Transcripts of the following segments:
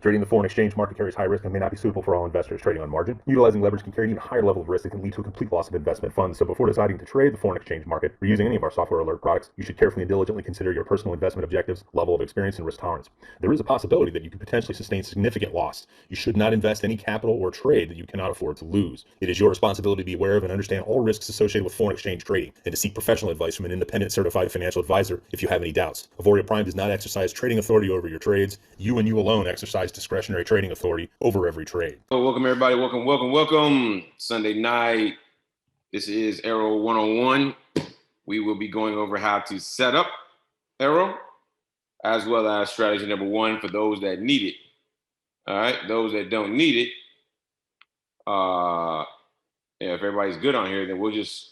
Trading the foreign exchange market carries high risk and may not be suitable for all investors. Trading on margin, utilizing leverage can carry an even higher level of risk that can lead to a complete loss of investment funds. So before deciding to trade the foreign exchange market or using any of our software alert products, you should carefully and diligently consider your personal investment objectives, level of experience, and risk tolerance. There is a possibility that you could potentially sustain significant loss. You should not invest any capital or trade that you cannot afford to lose. It is your responsibility to be aware of and understand all risks associated with foreign exchange trading and to seek professional advice from an independent certified financial advisor if you have any doubts. Auvoria Prime does not exercise trading authority over your trades. You and you alone exercise discretionary trading authority over every trade. So welcome everybody, welcome. Sunday night, this is AIRO 101. We will be going over how to set up AIRO, as well as strategy number one for those that need it. All right, those that don't need it, if everybody's good on here, then we'll just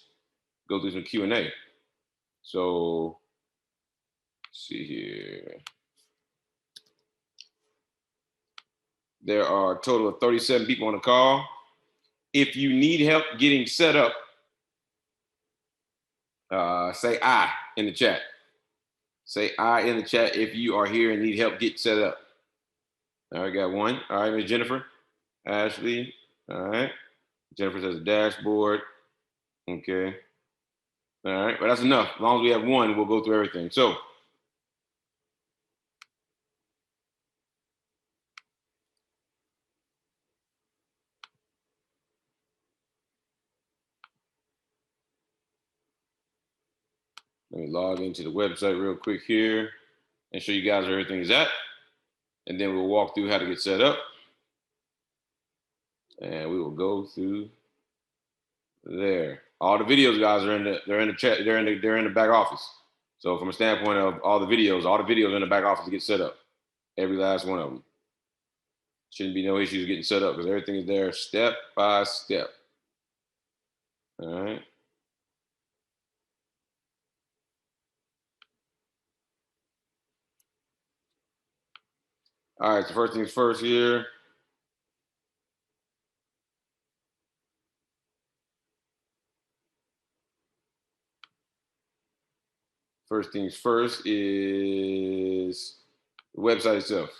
go through some Q&A. So, let's see here. There are a total of 37 people on the call. If you need help getting set up, say I in the chat. Say I in the chat if you are here and need help get set up. All right, got one. All right, Ms. Jennifer, Ashley. All right. Jennifer says dashboard. Okay. All right, but that's enough. As long as we have one, we'll go through everything. So, let me log into the website real quick here and show you guys where everything is at. And then we'll walk through how to get set up. And we will go through there. All the videos, guys, are in the chat. They're in the back office. So from a standpoint of all the videos are in the back office to get set up. Every last one of them. Shouldn't be no issues getting set up because everything is there step by step. All right. All right, so first things first here. First things first is the website itself.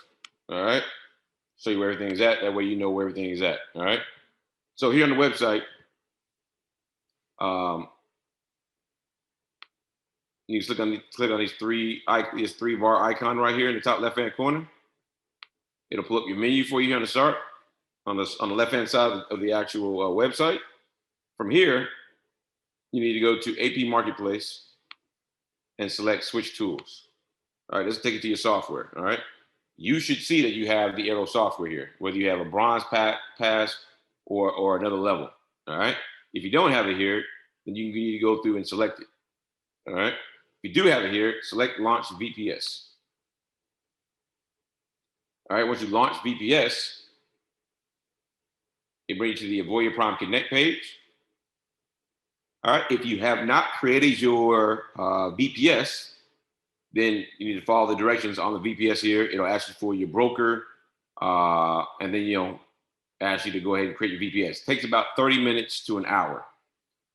All right. Show you where everything is at. That way you know where everything is at. All right. So here on the website, you click on these three bar icon right here in the top left-hand corner. It'll pull up your menu for you here on the start, on the left-hand side of the actual website. From here, you need to go to AP Marketplace and select Switch Tools. All right, let's take it to your software. All right, you should see that you have the AIRO software here, whether you have a bronze pass or another level. All right, if you don't have it here, then you need to go through and select it. All right, if you do have it here, select Launch VPS. All right, once you launch VPS, it brings you to the Auvoria Prime Connect page. All right, if you have not created your VPS, then you need to follow the directions on the VPS here. It'll ask you for your broker, and then ask you to go ahead and create your VPS. It takes about 30 minutes to an hour.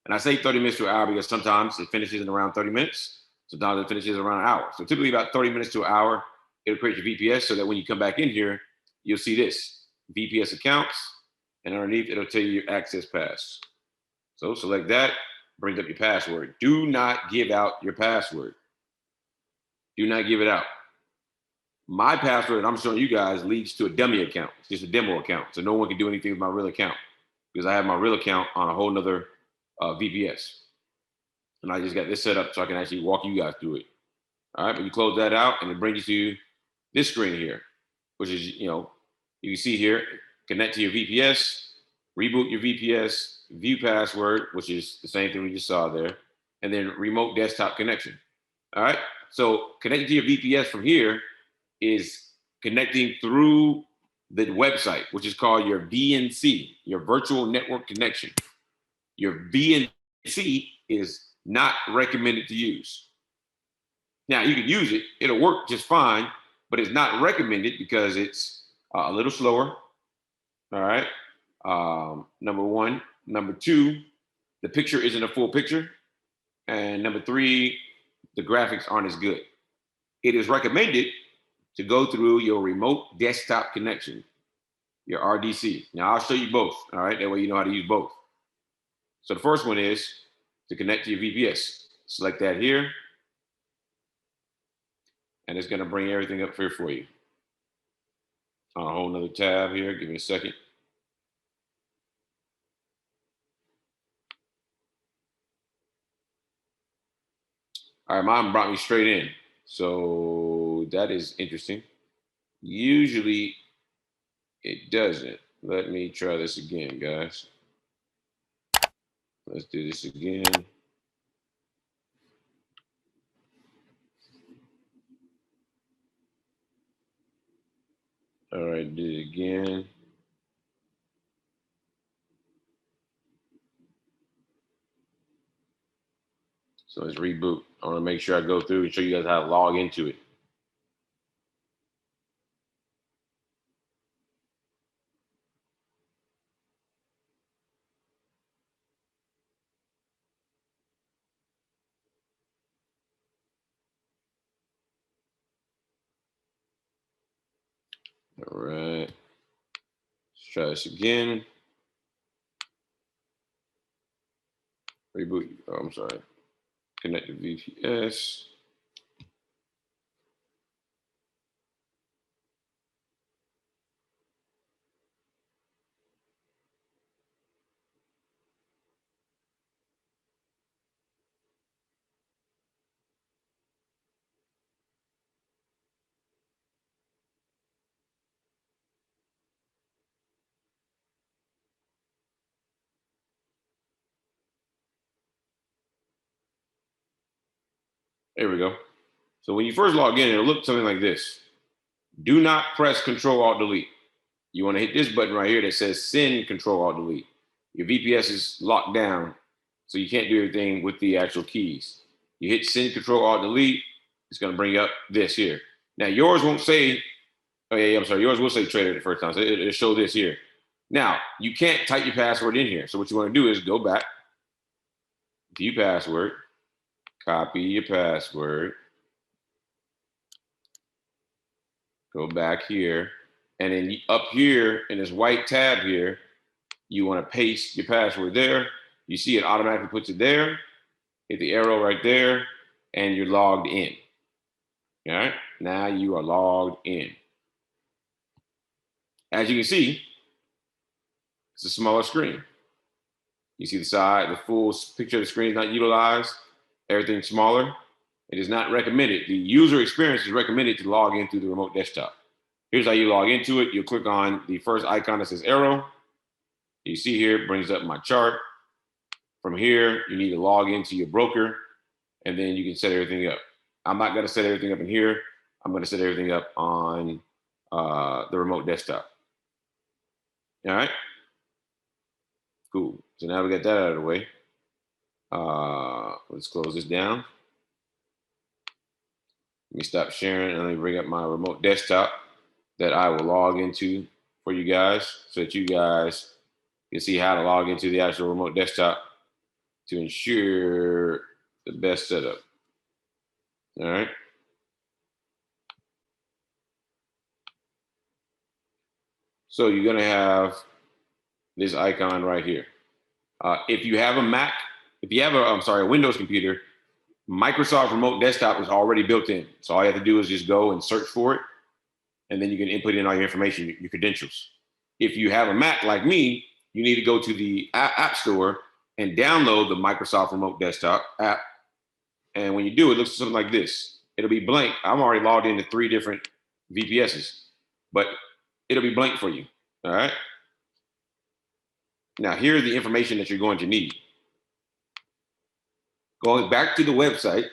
And I say 30 minutes to an hour because sometimes it finishes in around 30 minutes. Sometimes it finishes around an hour. So typically about 30 minutes to an hour, it'll create your VPS so that when you come back in here, you'll see this, VPS accounts, and underneath it'll tell you your access pass. So select that, brings up your password. Do not give out your password. Do not give it out. My password that I'm showing you guys leads to a dummy account. It's just a demo account. So no one can do anything with my real account because I have my real account on a whole nother VPS. And I just got this set up so I can actually walk you guys through it. All right, but you close that out and it brings you to this screen here, which is, you can see here, connect to your VPS, reboot your VPS, view password, which is the same thing we just saw there, and then remote desktop connection. All right, so connecting to your VPS from here is connecting through the website, which is called your VNC, your virtual network connection. Your VNC is not recommended to use. Now, you can use it. It'll work just fine, but it's not recommended because it's a little slower. All right. Number one. Number two, the picture isn't a full picture. And number three, the graphics aren't as good. It is recommended to go through your remote desktop connection, your RDC. Now I'll show you both, all right? That way you know how to use both. So the first one is to connect to your VPS. Select that here, and it's gonna bring everything up here for you. On a whole nother tab here, give me a second. All right, mine brought me straight in. So that is interesting. Usually it doesn't. Let me try this again, guys. Let's do this again. All right, do it again. So let's reboot. I want to make sure I go through and show you guys how to log into it. All right. Let's try this again. Reboot. Oh, I'm sorry. Connect to VPS. There we go. So when you first log in, it'll look something like this. Do not press Control Alt Delete. You want to hit this button right here that says Send Control Alt Delete. Your VPS is locked down, so you can't do everything with the actual keys. You hit Send Control Alt Delete, it's going to bring up this here. Now yours won't say, oh yeah, I'm sorry, yours will say Trader the first time. So it'll show this here. Now you can't type your password in here. So what you want to do is go back, view password, copy your password, go back here, and then up here in this white tab here, you want to paste your password there. You see it automatically puts it there. Hit the arrow right there, and you're logged in. All right, now you are logged in. As you can see, it's a smaller screen. You see the side, the full picture of the screen is not utilized. Everything's smaller. It is not recommended. The user experience is recommended to log in through the remote desktop. Here's how you log into it. You'll click on the first icon that says arrow. You see here, it brings up my chart. From here, you need to log into your broker, and then you can set everything up. I'm not going to set everything up in here. I'm going to set everything up on the remote desktop. All right. Cool. So now we got that out of the way. Let's close this down. Let me stop sharing and let me bring up my remote desktop that I will log into for you guys so that you guys can see how to log into the actual remote desktop to ensure the best setup. All right. So you're going to have this icon right here. If you have a Mac, if you have a Windows computer, Microsoft Remote Desktop is already built in. So all you have to do is just go and search for it, and then you can input in all your information, your credentials. If you have a Mac like me, you need to go to the App Store and download the Microsoft Remote Desktop app. And when you do, it looks something like this. It'll be blank. I'm already logged into 3 different VPSs, but it'll be blank for you. All right. Now, here's the information that you're going to need. Going back to the website,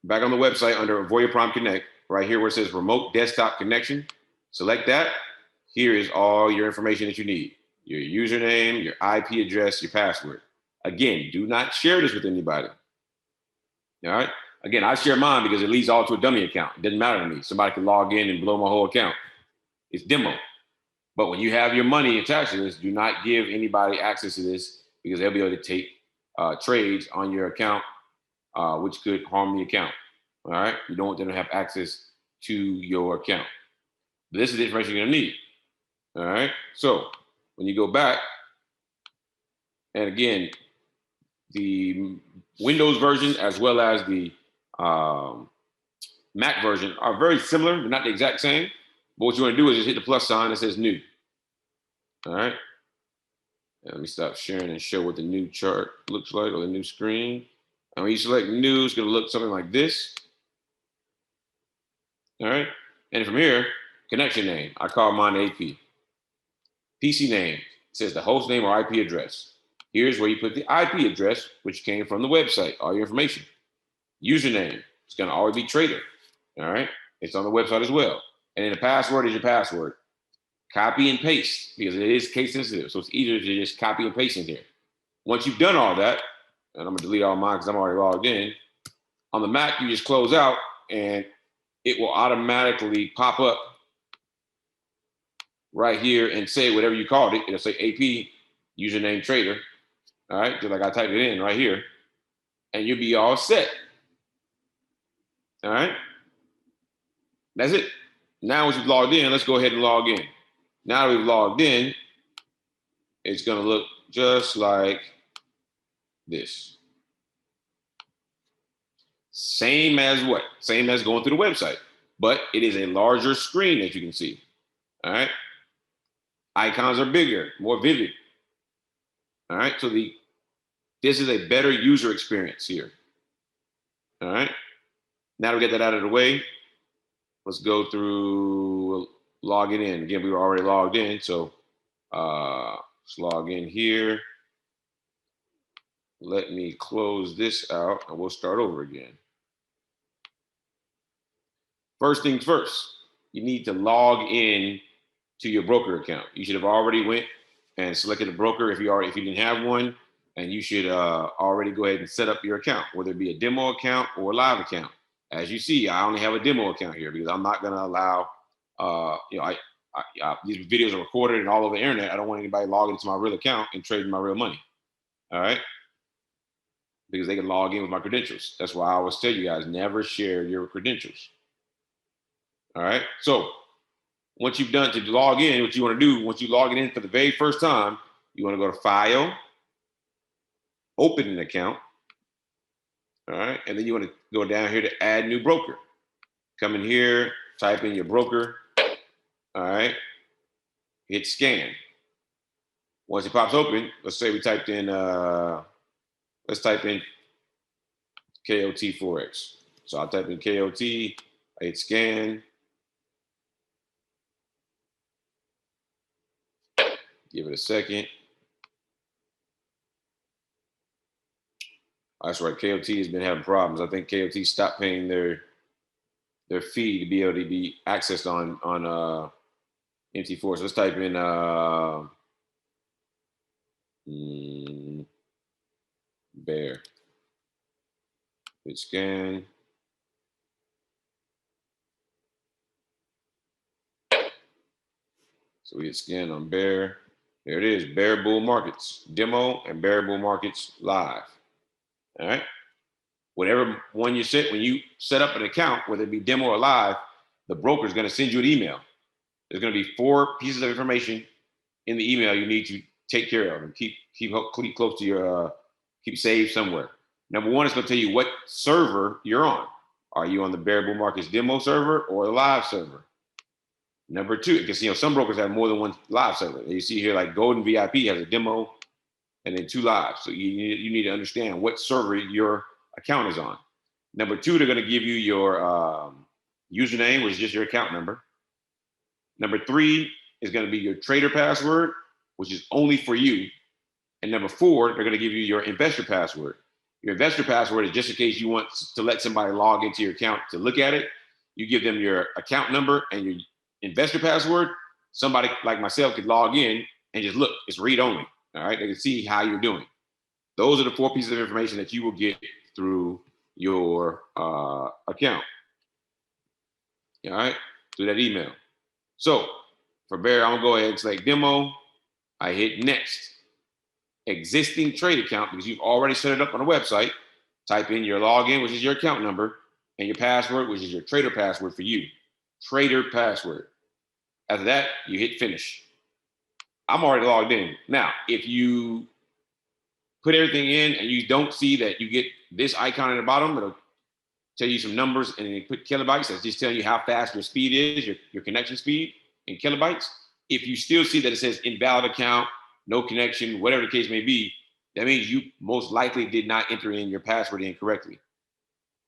back on the website under Auvoria Prime Connect, right here where it says Remote Desktop Connection, select that. Here is all your information that you need. Your username, your IP address, your password. Again, do not share this with anybody. All right. Again, I share mine because it leads all to a dummy account. It doesn't matter to me. Somebody can log in and blow my whole account. It's demo. But when you have your money attached to this, do not give anybody access to this because they'll be able to take trades on your account, which could harm the account. All right, you don't want them to have access to your account. This is the information you're gonna need. All right, so when you go back, and again, the Windows version as well as the Mac version are very similar, but not the exact same. But what you want to do is just hit the plus sign that says new. All right. And let me stop sharing and show what the new chart looks like, or the new screen. And when you select new, it's going to look something like this. All right. And from here, connection name. I call mine AP. PC name says the host name or IP address. Here's where you put the IP address, which came from the website, all your information. Username, it's going to always be trader. All right. It's on the website as well. And then the password is your password. Copy and paste, because it is case sensitive. So it's easier to just copy and paste in here. Once you've done all that, and I'm gonna delete all mine because I'm already logged in. On the Mac, you just close out and it will automatically pop up right here and say whatever you called it. It'll say AP, username trader. All right, just like I typed it in right here. And you'll be all set. All right. That's it. Now once you've logged in, let's go ahead and log in. Now that we've logged in, it's gonna look just like this. Same as what? Same as going through the website, but it is a larger screen that you can see. All right. Icons are bigger, more vivid. All right. So this is a better user experience here. All right. Now we get that out of the way. Let's go through logging in. Again, we were already logged in. So let's log in here. Let me close this out and we'll start over again. First things first, you need to log in to your broker account. You should have already went and selected a broker if you didn't have one, and you should already go ahead and set up your account, whether it be a demo account or a live account. As you see, I only have a demo account here because I'm not going to allow, these videos are recorded and all over the internet. I don't want anybody logging into my real account and trading my real money. All right. Because they can log in with my credentials. That's why I always tell you guys, never share your credentials. All right. So once you've done to log in, what you want to do, once you log in for the very first time, you want to go to File, Open an Account. All right. And then you want to go down here to Add New Broker. Come in here, type in your broker. All right. Hit Scan. Once it pops open, let's say we typed in, let's type in KOT Forex. So I'll type in KOT, I hit Scan. Give it a second. That's right. KOT has been having problems. I think KOT stopped paying their fee to be able to be accessed on MT4. So let's type in bear. Hit scan. So we hit scan on bear. There it is, Bear Bull Markets demo and Bear Bull Markets live. All right. Whatever one you set, when you set up an account, whether it be demo or live, the broker is going to send you an email. There's going to be 4 pieces of information in the email you need to take care of and keep close to your keep saved somewhere. Number 1 is going to tell you what server you're on. Are you on the Bear Bull Markets demo server or the live server? Number 2, because some brokers have more than one live server. You see here, like Golden VIP has a demo and then 2 live. So you need to understand what server your account is on. Number 2, they're going to give you your username, which is just your account number. Number 3 is going to be your trader password, which is only for you. And number 4, they're going to give you your investor password. Your investor password is just in case you want to let somebody log into your account to look at it. You give them your account number and your investor password. Somebody like myself could log in and just look. It's read only. All right. They can see how you're doing. Those are the 4 pieces of information that you will get through your account. All right. Through that email. So for Bear, I'm going to go ahead and select demo. I hit next. existing trade account because you've already set it up on a website. Type in your login, which is your account number, and your password, which is your trader password for you. Trader password. After that, you hit finish. I'm already logged in. Now, if you put everything in and you don't see that you get this icon at the bottom, it'll tell you some numbers and then put kilobytes. That's just telling you how fast your speed is, your connection speed in kilobytes. If you still see that it says invalid account, no connection, whatever the case may be, that means you most likely did not enter in your password incorrectly.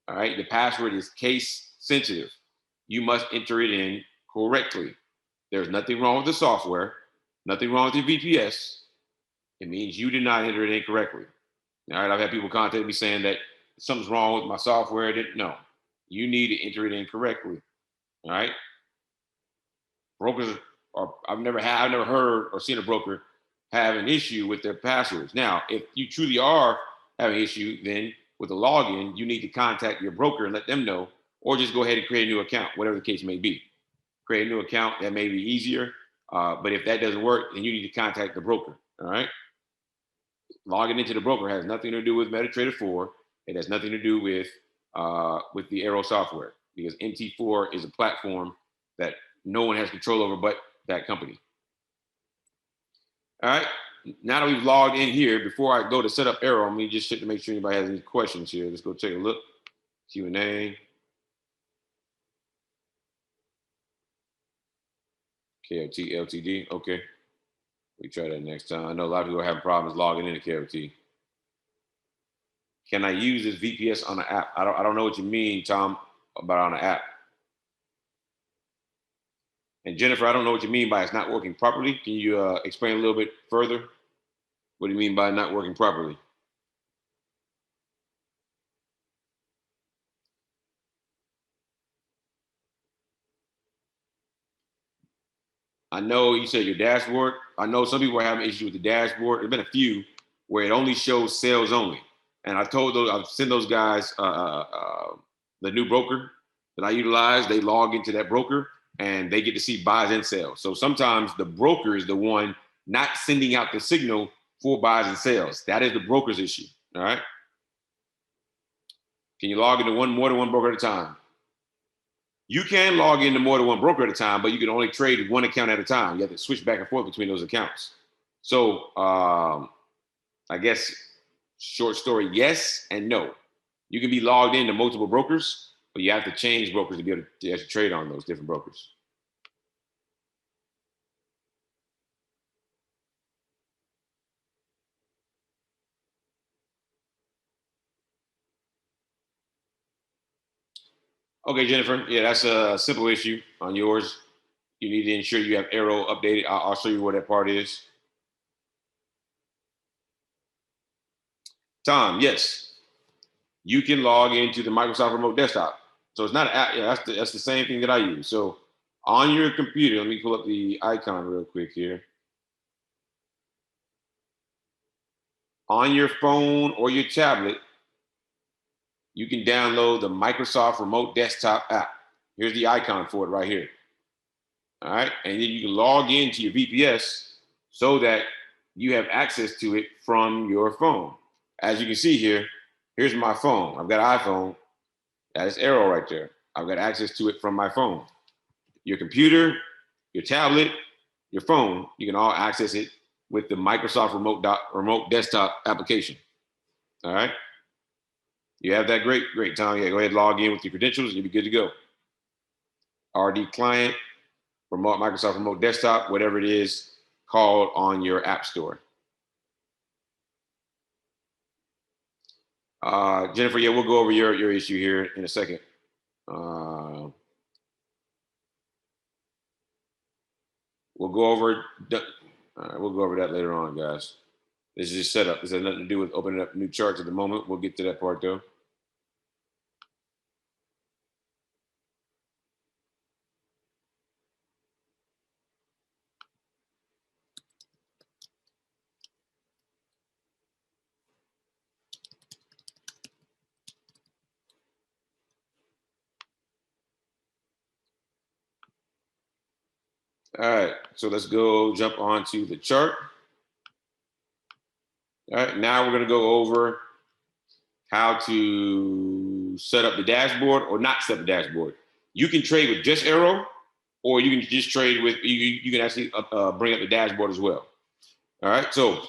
All right, the password is case sensitive. You must enter it in correctly. There's nothing wrong with the software, nothing wrong with your VPS. It means you did not enter it in correctly. All right, I've had people contact me saying that something's wrong with my software. No, you need to enter it in correctly. All right, brokers are. I've never heard or seen a broker have an issue with their passwords. Now, if you truly are having an issue, then with the login, you need to contact your broker and let them know, or just go ahead and create a new account, whatever the case may be. Create a new account, that may be easier. But if that doesn't work, then you need to contact the broker. All right. Logging into the broker has nothing to do with MetaTrader 4. It has nothing to do with the AIRO software, because MT4 is a platform that no one has control over but that company. All right. Now that we've logged in here, before I go to set up AIRO, I'm going to just check to make sure anybody has any questions here. Let's go take a look. Q&A. KLT, LTD. Okay. We try that next time. I know a lot of people are having problems logging into KLT. Can I use this VPS on the app? I don't know what you mean, Tom, about on the app. And Jennifer, I don't know what you mean by it's not working properly. Can you explain a little bit further? What do you mean by not working properly? I know you said your dashboard. I know some people are having issues with the dashboard. There's been a few where it only shows sales only. And I've sent those guys the new broker that I utilize. They log into that broker and they get to see buys and sales. So sometimes the broker is the one not sending out the signal for buys and sales. That is the broker's issue. All right. Can you log into more than one broker at a time? You can log into more than one broker at a time, but you can only trade one account at a time. You have to switch back and forth between those accounts. So I guess short story, yes and no. You can be logged into multiple brokers, but you have to change brokers to be able to actually trade on those different brokers. Okay, Jennifer. Yeah, that's a simple issue on yours. You need to ensure you have AIRO updated. I'll show you where that part is. Tom, yes, you can log into the Microsoft Remote Desktop. So it's not an app. Yeah, that's the same thing that I use. So on your computer, let me pull up the icon real quick here. On your phone or your tablet, you can download the Microsoft Remote Desktop app. Here's the icon for it right here. All right. And then you can log into your VPS so that you have access to it from your phone. As you can see here, here's my phone. I've got an iPhone. That is AIRO right there. I've got access to it from my phone. Your computer, your tablet, your phone, you can all access it with the Microsoft Remote Desktop application. All right. You have that? Great, Tom. Yeah, go ahead and log in with your credentials. You'll be good to go. RD client, Microsoft Remote Desktop, whatever it is called on your app store. Jennifer, yeah, we'll go over your issue here in a second. We'll go over that later on, guys. This is just setup. This has nothing to do with opening up new charts at the moment. We'll get to that part though. All right, so let's go jump onto the chart. All right, now we're going to go over how to set up the dashboard or not set up the dashboard. You can trade with just AIRO, or you can just trade with, you can actually bring up the dashboard as well. All right, so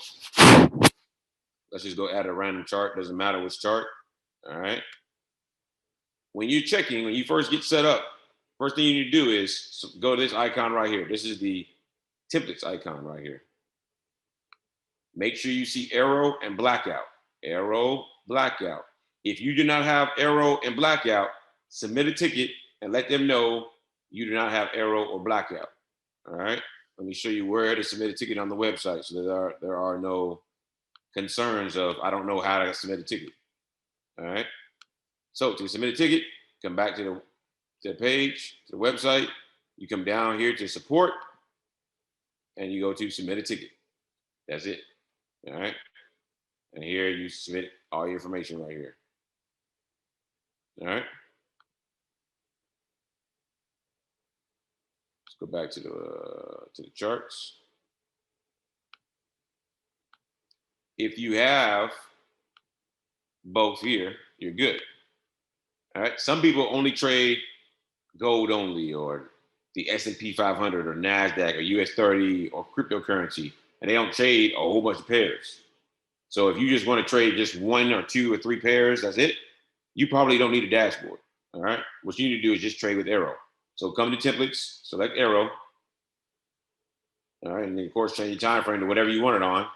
let's just go add a random chart. Doesn't matter which chart. All right. When you're checking, when you first get set up, first thing you need to do is go to this icon right here. This is the templates icon right here. Make sure you see AIRO and blackout. AIRO, blackout. If you do not have AIRO and blackout, submit a ticket and let them know you do not have AIRO or blackout. All right. Let me show you where to submit a ticket on the website, so there are no concerns of I don't know how to submit a ticket. All right. So to submit a ticket, come back to the page, to the website. You come down here to support, and you go to submit a ticket. That's it. All right. And here you submit all your information right here. All right. Let's go back to the charts. If you have both here, you're good. All right. Some people only trade gold only, or the S&P 500, or NASDAQ, or US 30, or cryptocurrency, and they don't trade a whole bunch of pairs. So if you just want to trade just one or two or three pairs, that's it. You probably don't need a dashboard. All right. What you need to do is just trade with AIRO. So come to templates, select AIRO. All right. And then, of course, change your time frame to whatever you want it on.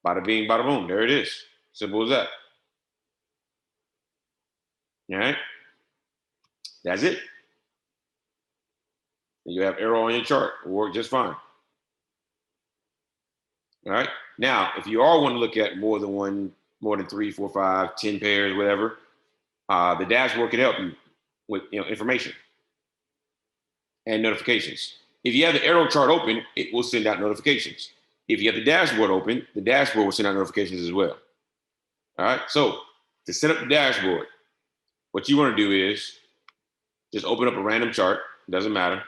Bada bing, bada boom. There it is. Simple as that. All right. That's it. And you have AIRO on your chart. It'll work just fine. All right. Now, if you all want to look at more than 3, 4, 5, 10 pairs, whatever, the dashboard can help you with information and notifications. If you have the AIRO chart open, it will send out notifications. If you have the dashboard open, the dashboard will send out notifications as well. All right. So to set up the dashboard, what you want to do is just open up a random chart. It doesn't matter.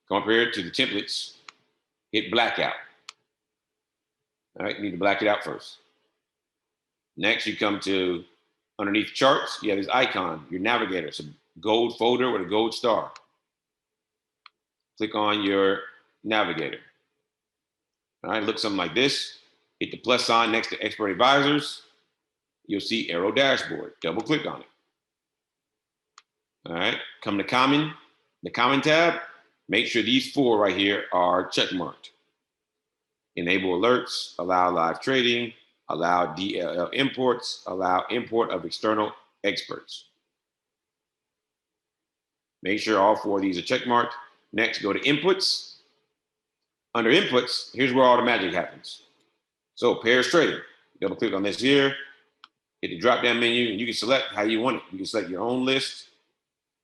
Come up here to the templates, hit blackout. All right, you need to black it out first. Next, you come to underneath charts, you have this icon, your navigator. It's a gold folder with a gold star. Click on your navigator. All right, look something like this. Hit the plus sign next to expert advisors. You'll see AIRO dashboard. Double click on it. All right, come to common, the common tab. Make sure these 4 right here are check marked. Enable alerts, allow live trading, allow DLL imports, allow import of external experts. Make sure all 4 of these are check marked. Next, go to inputs. Under inputs, here's where all the magic happens. So pairs trading, double click on this here, hit the drop down menu, and you can select how you want it. You can select your own list,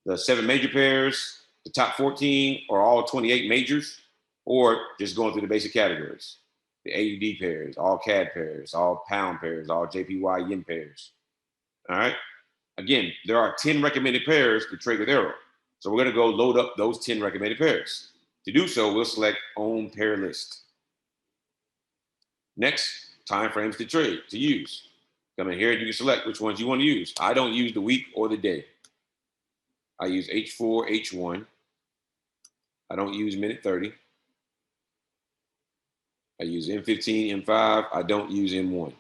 the 7 major pairs, the top 14, or all 28 majors, or just going through the basic categories. The AUD pairs, all CAD pairs, all pound pairs, all JPY yen pairs. All right. Again, there are 10 recommended pairs to trade with AIRO. So we're going to go load up those 10 recommended pairs. To do so, we'll select own pair list. Next, time frames to trade, to use. Come in here and you can select which ones you want to use. I don't use the week or the day. I use H4, H1. I don't use minute 30. I use M15, M5. I don't use M1.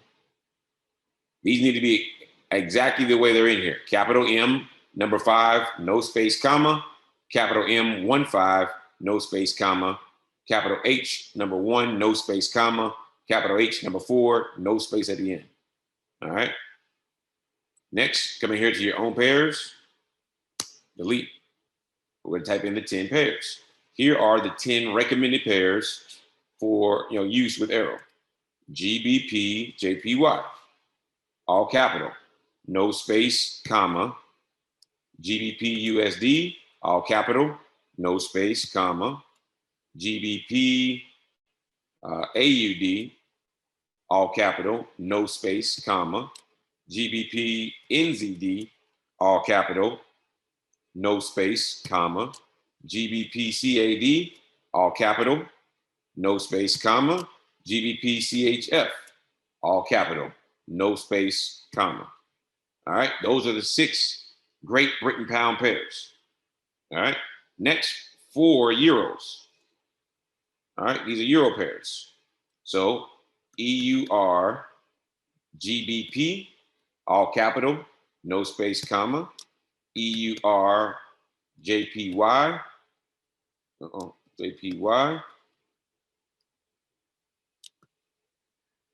These need to be exactly the way they're in here. Capital M, number 5, no space, comma. Capital M, 1-5, no space, comma. Capital H, number 1, no space, comma. Capital H, number 4, no space at the end. All right. Next, come in here to your own pairs. Delete. We're going to type in the 10 pairs. Here are the 10 recommended pairs for use with AIRO. GBP, JPY, all capital, no space, comma. GBP, USD, all capital, no space, comma. GBP, AUD, all capital, no space, comma. GBP, NZD, all capital, no space, comma. GBPCAD, all capital, no space, comma, GBPCHF, all capital, no space, comma. All right, those are the 6 Great Britain pound pairs. All right, next 4 euros. All right, these are euro pairs. So EUR, GBP, all capital, no space, comma, EUR, JPY, JPY.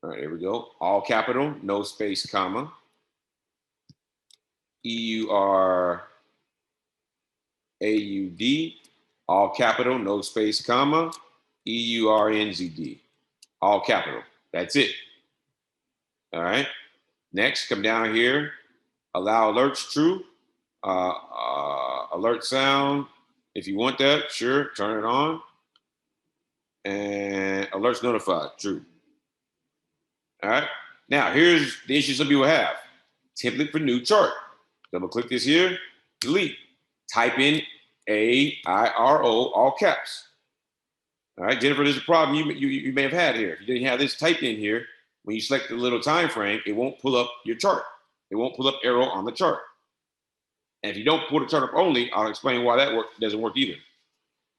All right, there we go. All capital, no space, comma. EUR, AUD, all capital, no space, comma. EURNZD, all capital. That's it. All right. Next, come down here. Allow alerts true. Alert sound. If you want that, sure, turn it on. And alerts notified, true. All right. Now, here's the issue some people have. Template for new chart. Double click this here, delete. Type in AIRO, all caps. All right, Jennifer, there's a problem you may have had here. If you didn't have this typed in here, when you select the little time frame, it won't pull up your chart. It won't pull up AIRO on the chart. And if you don't pull the chart up only, I'll explain why that doesn't work either.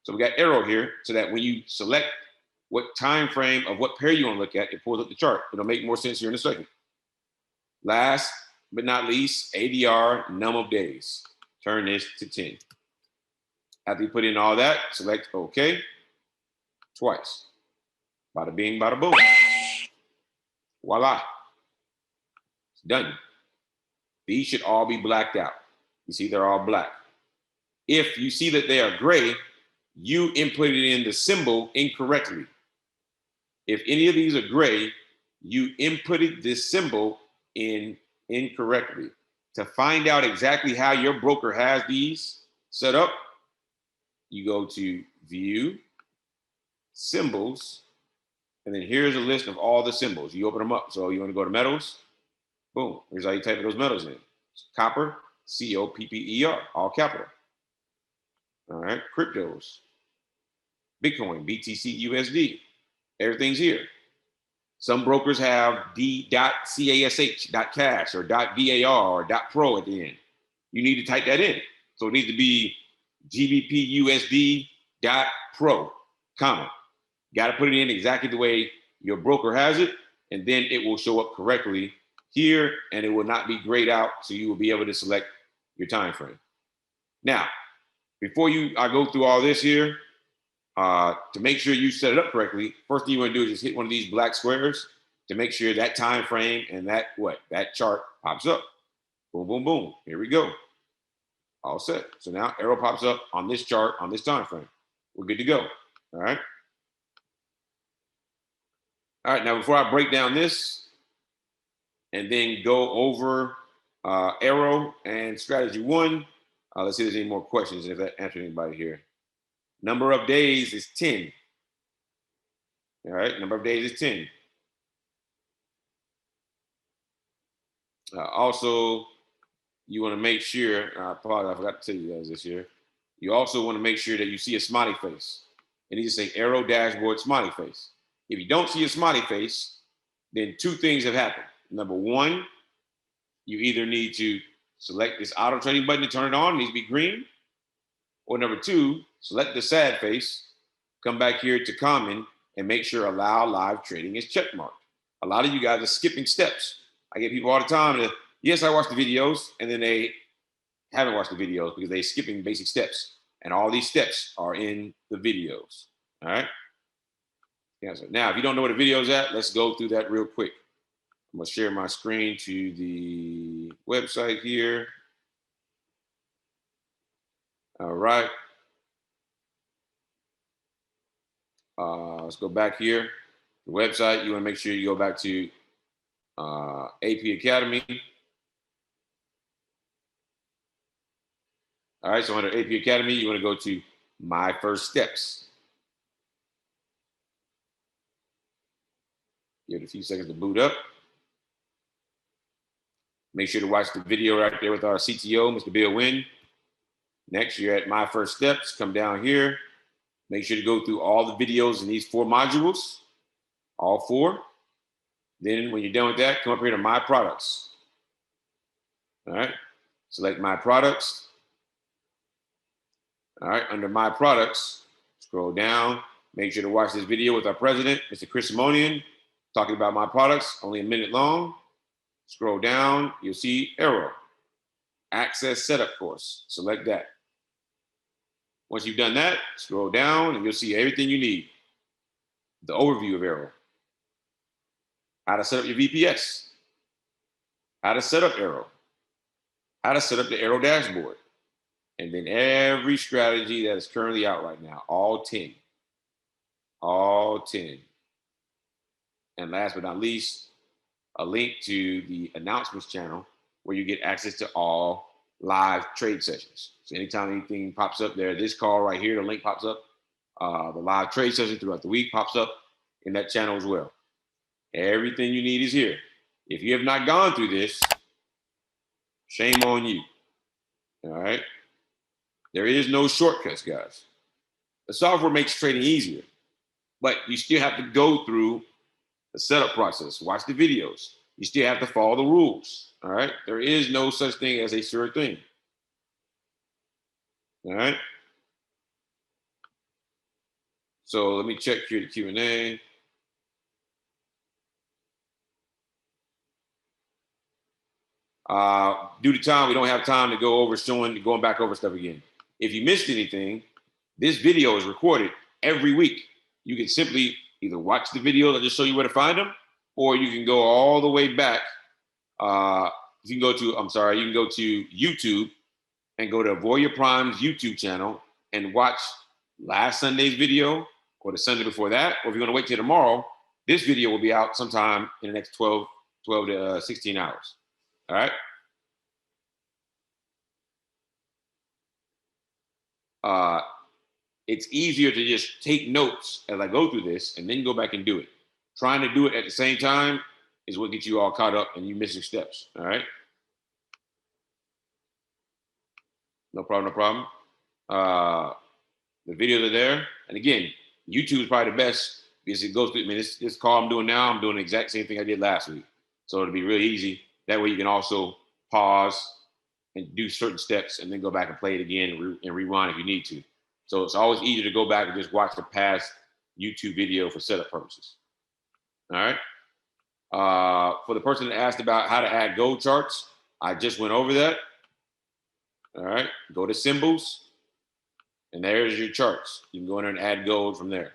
So we got AIRO here, so that when you select what time frame of what pair you want to look at, it pulls up the chart. It'll make more sense here in a second. Last but not least, ADR, num of days. Turn this to 10. After you put in all that, select OK twice. Bada bing, bada boom. Voila. It's done. These should all be blacked out. You see, they're all black. If you see that they are gray, you inputted in the symbol incorrectly. If any of these are gray, you inputted this symbol in incorrectly. To find out exactly how your broker has these set up, you go to View, Symbols, and then here's a list of all the symbols. You open them up. So you want to go to metals, boom. Here's how you type those metals in. Copper, COPPER, all capital. All right, cryptos, Bitcoin, BTC, USD, everything's here. Some brokers have D.CASH, .cash, or .VAR, or .pro at the end. You need to type that in. So it needs to be GBP USD.pro, comma. Got to put it in exactly the way your broker has it, and then it will show up correctly here, and it will not be grayed out, so you will be able to select your time frame. Now, before I go through all this here, to make sure you set it up correctly, first thing you want to do is just hit one of these black squares to make sure that time frame and that chart pops up. Boom, boom, boom. Here we go. All set. So now AIRO pops up on this chart on this time frame. We're good to go. All right. All right. Now, before I break down this and then go over AIRO and strategy 1, let's see if there's any more questions, if that answers anybody here. Number of days is 10. All right, number of days is 10. Also, you want to make sure, I apologize, I forgot to tell you guys this here. You also want to make sure that you see a smiley face. It needs to say AIRO dashboard smiley face. If you don't see a smiley face, then 2 things have happened. Number 1, you either need to select this auto trading button to turn it on, it needs to be green. Or number 2, select the sad face, come back here to common, and make sure allow live trading is checkmarked. A lot of you guys are skipping steps. I get people all the time that, yes, I watch the videos, and then they haven't watched the videos because they're skipping basic steps. And all these steps are in the videos. All right. Yeah, so now, if you don't know where the video is at, let's go through that real quick. I'm going to share my screen to the website here. All right. Let's go back here. The website, you want to make sure you go back to AP Academy. All right, so under AP Academy, you want to go to My First Steps. Give it a few seconds to boot up. Make sure to watch the video right there with our CTO, Mr. Bill Wynn. Next, you're at My First Steps. Come down here. Make sure to go through all the videos in these 4 modules, all 4. Then when you're done with that, come up here to My Products. All right, select My Products. All right, under My Products, scroll down. Make sure to watch this video with our president, Mr. Chris Simonian, talking about my products, only a minute long. Scroll down, you'll see AIRO, Access Setup Course. Select that. Once you've done that, scroll down and you'll see everything you need. The overview of AIRO, how to set up your VPS, how to set up AIRO, how to set up the AIRO dashboard, and then every strategy that is currently out right now, all 10. All 10. And last but not least, a link to the announcements channel where you get access to all live trade sessions. So anytime anything pops up there, this call right here, the link pops up. The live trade session throughout the week pops up in that channel as well. Everything you need is here. If you have not gone through this, shame on you. All right. There is no shortcuts, guys. The software makes trading easier, but you still have to go through the setup process, watch the videos. You still have to follow the rules. All right. There is no such thing as a sure thing. All right. So let me check here the Q&A. Due to time, we don't have time to go over going back over stuff again. If you missed anything, this video is recorded every week. You can simply either watch the video that just show you where to find them, or you can go all the way back. You can go to YouTube and go to Auvoria Prime's YouTube channel and watch last Sunday's video or the Sunday before that. Or if you want to wait till tomorrow, this video will be out sometime in the next 12 to 16 hours. All right. It's easier to just take notes as I go through this and then go back and do it. Trying to do it at the same time is what gets you all caught up and you missing steps. All right. No problem, no problem. The videos are there. And again, YouTube is probably the best because it goes through, this call I'm doing now, I'm doing the exact same thing I did last week. So it'll be really easy. That way you can also pause and do certain steps and then go back and play it again and rewind if you need to. So it's always easier to go back and just watch the past YouTube video for setup purposes. All right. For the person that asked about how to add gold charts, I just went over that. All right. Go to symbols, and there's your charts. You can go in there and add gold from there.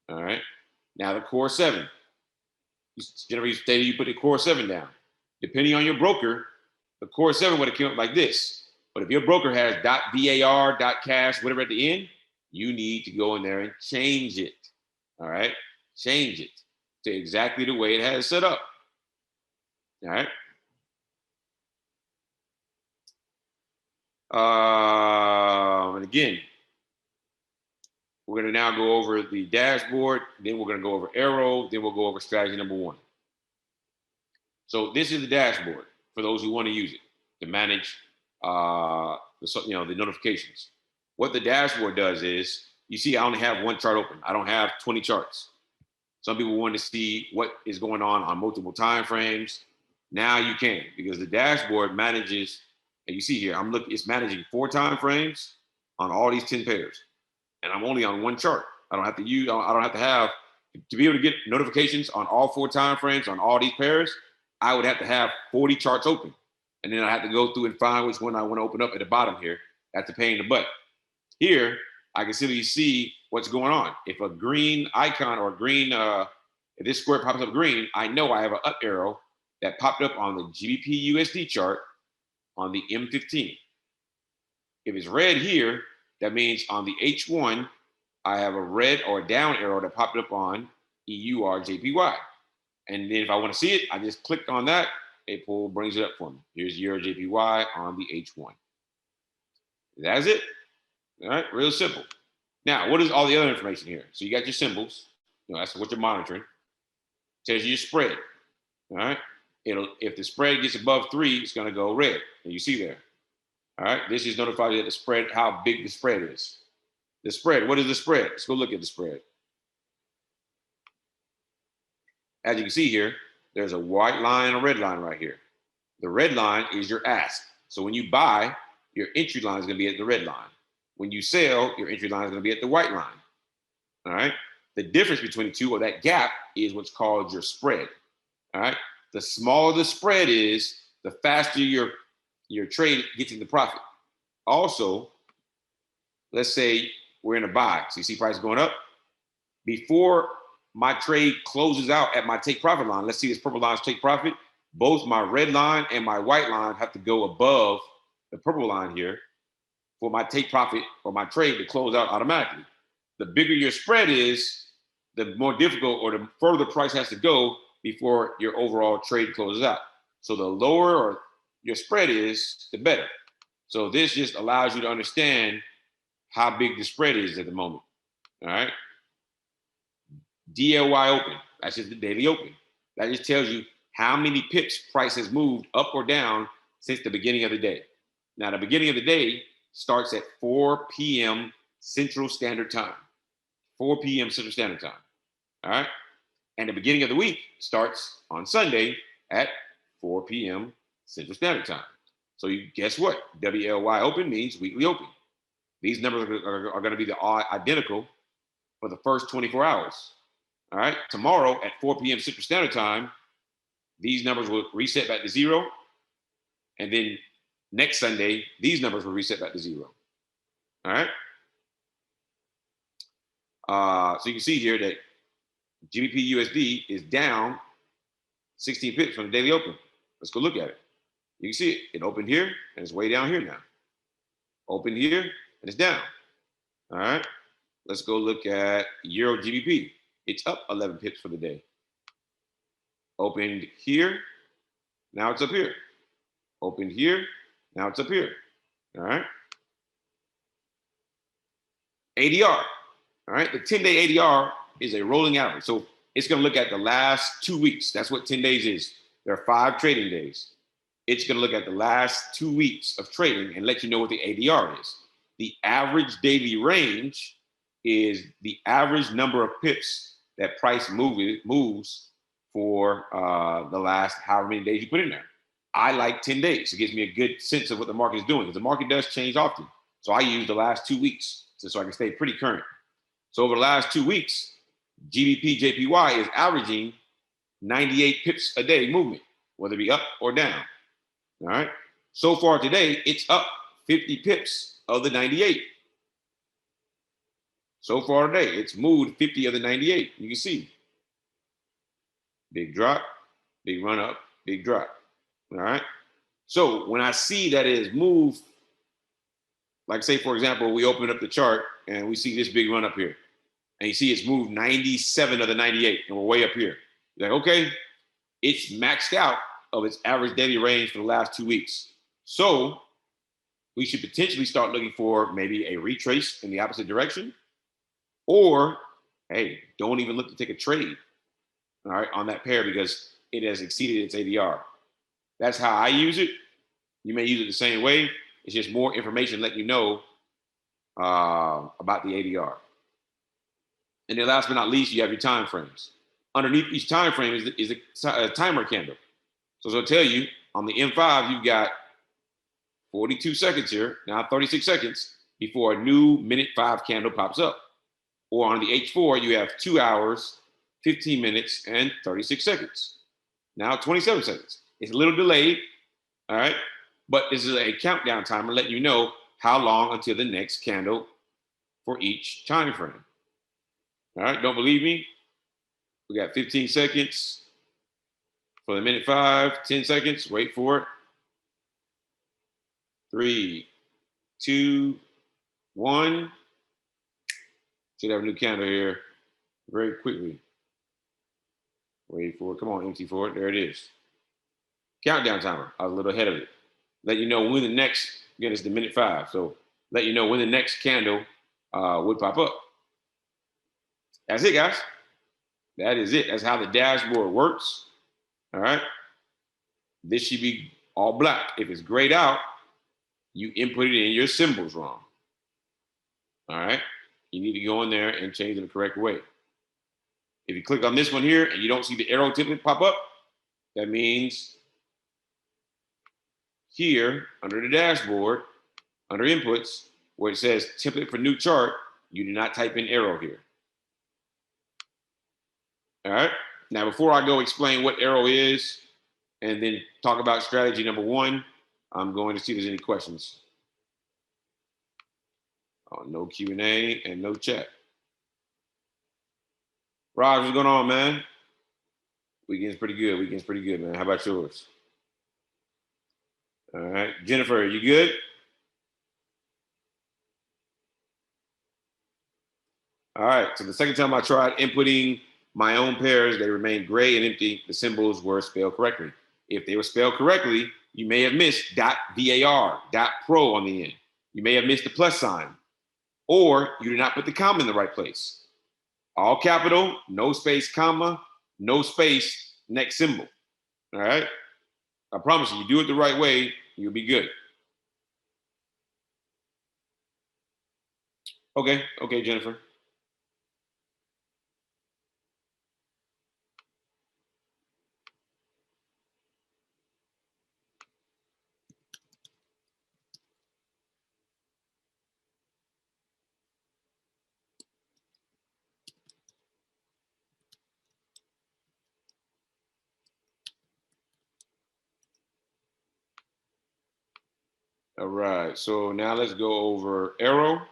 All right. Now the core 7. Generally stated you put the core 7 down. Depending on your broker, the core 7 would have come up like this. But if your broker has .var, .cash, whatever at the end, you need to go in there and change it. All right. Change it to exactly the way it has set up. All right. And again, we're going to now go over the dashboard. Then we're going to go over AIRO. Then we'll go over strategy number 1. So this is the dashboard for those who want to use it to manage the notifications. What the dashboard does is, you see, I only have one chart open. I don't have 20 charts. Some people want to see what is going on multiple time frames. Now you can, because the dashboard manages, and you see here, it's managing 4 time frames on all these 10 pairs. And I'm only on one chart. I don't have to have to be able to get notifications on all 4 time frames on all these pairs. I would have to have 40 charts open. And then I have to go through and find which one I want to open up at the bottom here. That's a pain in the butt. Here, I can simply see what's going on. If a green icon or green, if this square pops up green, I know I have an up arrow that popped up on the GBP USD chart on the M15. If it's red here, that means on the H1, I have a red or down arrow that popped up on EUR JPY. And then if I want to see it, I just click on that. It brings it up for me. Here's EUR JPY on the H1. That's it. All right, real simple. Now, what is all the other information here? So you got your symbols. That's what you're monitoring. It tells you your spread. All right. If the spread gets above 3, it's going to go red. And you see there. All right, this just notifies you that the spread, how big the spread is. The spread, what is the spread? Let's go look at the spread. As you can see here, there's a white line and a red line right here. The red line is your ask. So when you buy, your entry line is going to be at the red line. When you sell, your entry line is going to be at the white line. All right. The difference between the two, or that gap, is what's called your spread. All right. The smaller the spread is, the faster your trade gets into profit. Also, let's say we're in a buy. So you see price going up. Before my trade closes out at my take profit line, let's see this purple line's take profit. Both my red line and my white line have to go above the purple line here for my take profit or my trade to close out automatically. The bigger your spread is, the more difficult or the further price has to go before your overall trade closes out. So the lower or your spread is, the better. So this just allows you to understand how big the spread is at the moment. All right. DLY open, that's just the daily open. That just tells you how many pips price has moved up or down since the beginning of the day. Now, the beginning of the day starts at 4 p.m. Central Standard Time. 4 p.m. Central Standard Time. All right. And the beginning of the week starts on Sunday at 4 p.m. Central Standard Time. So you guess what? WLY open means weekly open. These numbers are going to be identical for the first 24 hours. All right. Tomorrow at 4 p.m. Central Standard Time, these numbers will reset back to zero. And then next Sunday, these numbers will reset back to zero. All right. So you can see here that GBP USD is down 16 pips from the daily open. Let's go look at it. You can see it. It opened here and it's way down here now. Opened here and it's down. All right. Let's go look at Euro GBP. It's up 11 pips for the day. Opened here. Now it's up here. Opened here. Now it's up here. All right. ADR. All right. The 10-day ADR is a rolling average. So it's going to look at the last 2 weeks. That's what 10 days is. There are 5 trading days. It's going to look at the last 2 weeks of trading and let you know what the ADR is. The average daily range is the average number of pips that price moves for the last however many days you put in there. I like 10 days. It gives me a good sense of what the market is doing, because the market does change often. So I use the last 2 weeks so I can stay pretty current. So over the last 2 weeks, GBP JPY is averaging 98 pips a day movement, whether it be up or down. All right. So far today, it's up 50 pips of the 98. So far today, it's moved 50 of the 98. You can see. Big drop, big run up, big drop. All right. So when I see that it is moved, like say, for example, we open up the chart and we see this big run up here. And you see it's moved 97 of the 98 and we're way up here. You're like, okay, it's maxed out of its average daily range for the last 2 weeks. So we should potentially start looking for maybe a retrace in the opposite direction, or, hey, don't even look to take a trade, all right, on that pair because it has exceeded its ADR. That's how I use it. You may use it the same way. It's just more information letting you know about the ADR. And then last but not least, you have your time frames. Underneath each time frame is a timer candle. So it'll tell you on the M5, you've got 42 seconds here, now 36 seconds before a new minute 5 candle pops up. Or on the H4, you have 2 hours, 15 minutes, and 36 seconds. Now 27 seconds. It's a little delayed, all right? But this is a countdown timer letting you know how long until the next candle for each time frame. All right, don't believe me? We got 15 seconds for the minute 5, 10 seconds, wait for it. 3, 2, 1. Should have a new candle here very quickly. Wait for it. Come on, empty for it. There it is. Countdown timer. I was a little ahead of it. Let you know when the next, again, it's the minute 5. So let you know when the next candle would pop up. That's it, guys. That is it. That's how the dashboard works. All right. This should be all black. If it's grayed out, you inputted in your symbols wrong. All right. You need to go in there and change it the correct way. If you click on this one here and you don't see the arrow template pop up, that means here under the dashboard, under inputs, where it says template for new chart, you do not type in AIRO here. All right. Now, before I go explain what AIRO is and then talk about strategy number one, I'm going to see if there's any questions. Oh, no Q&A and no chat. Raj, what's going on, man? Weekend's pretty good. Weekend's pretty good, man. How about yours? All right. Jennifer, you good? All right. So the second time I tried inputting my own pairs, they remained gray and empty. The symbols were spelled correctly. If they were spelled correctly, you may have missed .var, .pro on the end. You may have missed the plus sign, or you did not put the comma in the right place. All capital, no space, comma, no space, next symbol. All right. I promise you do it the right way, you'll be good. Okay. Okay, Jennifer. All right. So now let's go over AIRO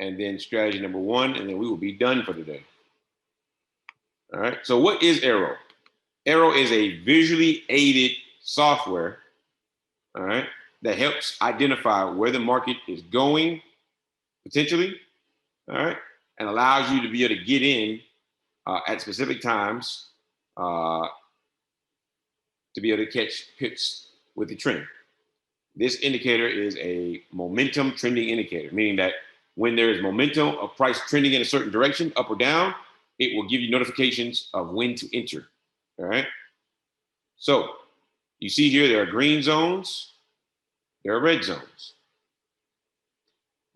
and then strategy number one, and then we will be done for today. All right. So what is AIRO? AIRO is a visually aided software, all right, that helps identify where the market is going potentially, all right, and allows you to be able to get in at specific times to be able to catch pips with the trend. This indicator is a momentum trending indicator, meaning that when there is momentum of price trending in a certain direction, up or down, it will give you notifications of when to enter. All right. So you see here, there are green zones, there are red zones.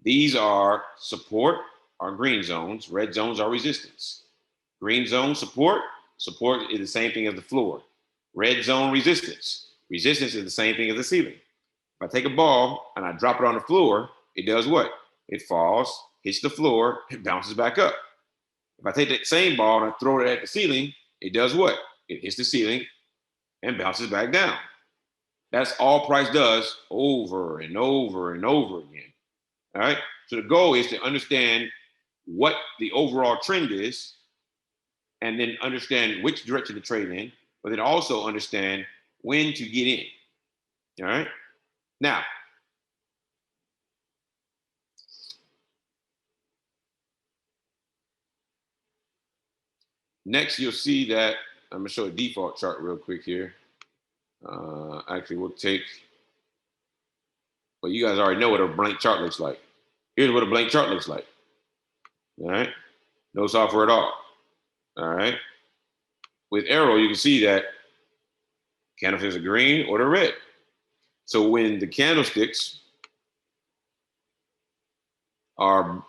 These are support, are green zones. Red zones are resistance. Green zone support, support is the same thing as the floor. Red zone resistance, resistance is the same thing as the ceiling. If I take a ball and I drop it on the floor, it does what? It falls, hits the floor, it bounces back up. If I take that same ball and I throw it at the ceiling, it does what? It hits the ceiling and bounces back down. That's all price does over and over and over again. All right. So the goal is to understand what the overall trend is and then understand which direction to trade in, but then also understand when to get in. All right. Now, next, you'll see that I'm going to show a default chart real quick here. Actually, we'll take, well, you guys already know what a blank chart looks like. Here's what a blank chart looks like. All right. No software at all. All right. With AIRO, you can see that candlesticks are green or they're red. So when the candlesticks are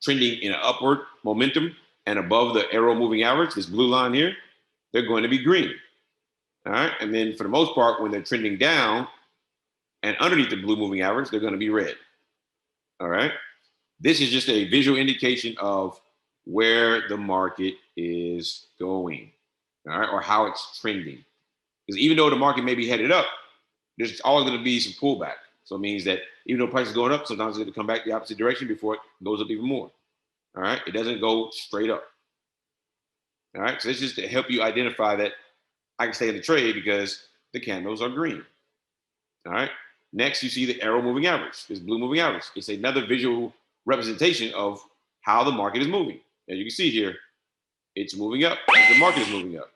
trending in an upward momentum and above the AIRO moving average, this blue line here, they're going to be green. All right. And then for the most part, when they're trending down and underneath the blue moving average, they're going to be red. All right. This is just a visual indication of where the market is going, all right, or how it's trending. Because even though the market may be headed up, there's always going to be some pullback. So it means that even though price is going up, sometimes it's going to come back the opposite direction before it goes up even more. All right. It doesn't go straight up. All right. So it's just to help you identify that I can stay in the trade because the candles are green. All right. Next, you see the AIRO moving average, this blue moving average. It's another visual representation of how the market is moving. As you can see here, it's moving up as the market is moving up.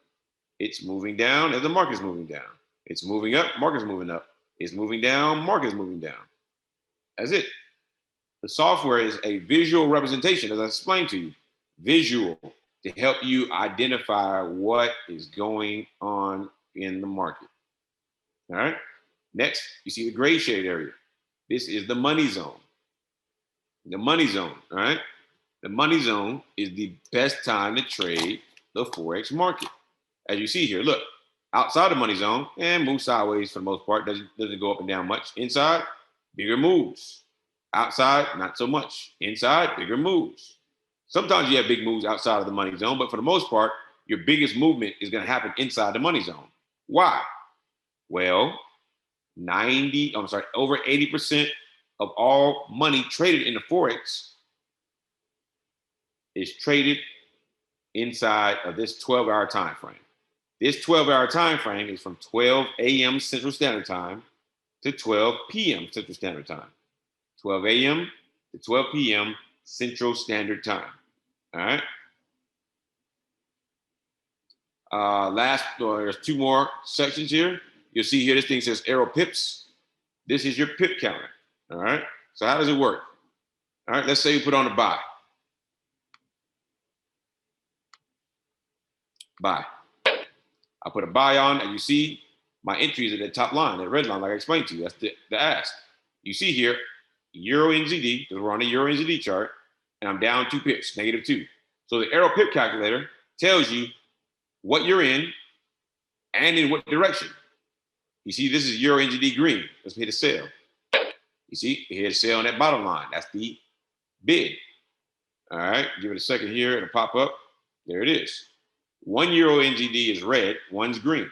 It's moving down as the market is moving down. It's moving up, market is moving up. It's moving down, market is moving down. That's it. The software is a visual representation, as I explained to you, visual to help you identify what is going on in the market. All right. Next, you see the gray shaded area. This is the money zone. The money zone, all right? The money zone is the best time to trade the Forex market. As you see here, look, outside the money zone, and move sideways for the most part, doesn't go up and down much. Inside, bigger moves. Outside, not so much. Inside, bigger moves. Sometimes you have big moves outside of the money zone, but for the most part, your biggest movement is going to happen inside the money zone. Why? Well, over 80% of all money traded in the Forex is traded inside of this 12-hour time frame. This 12-hour time frame is from 12 a.m. Central Standard Time to 12 p.m. Central Standard Time. 12 a.m. to 12 p.m. Central Standard Time. All right. There's two more sections here. You'll see here, this thing says AIRO pips. This is your pip counter. All right. So how does it work? All right. Let's say you put on a buy. Buy. I put a buy on, and you see my entries at the top line, that red line, like I explained to you. That's the ask. You see here, Euro NZD, because we're on a Euro NZD chart, and I'm down 2 pips, -2. So the AIRO pip calculator tells you what you're in and in what direction. You see, this is Euro NZD green. Let's hit a sell. You see, it hit a sell on that bottom line. That's the bid. All right, give it a second here. It'll pop up. There it is. 1 Euro NZD is red, one's green.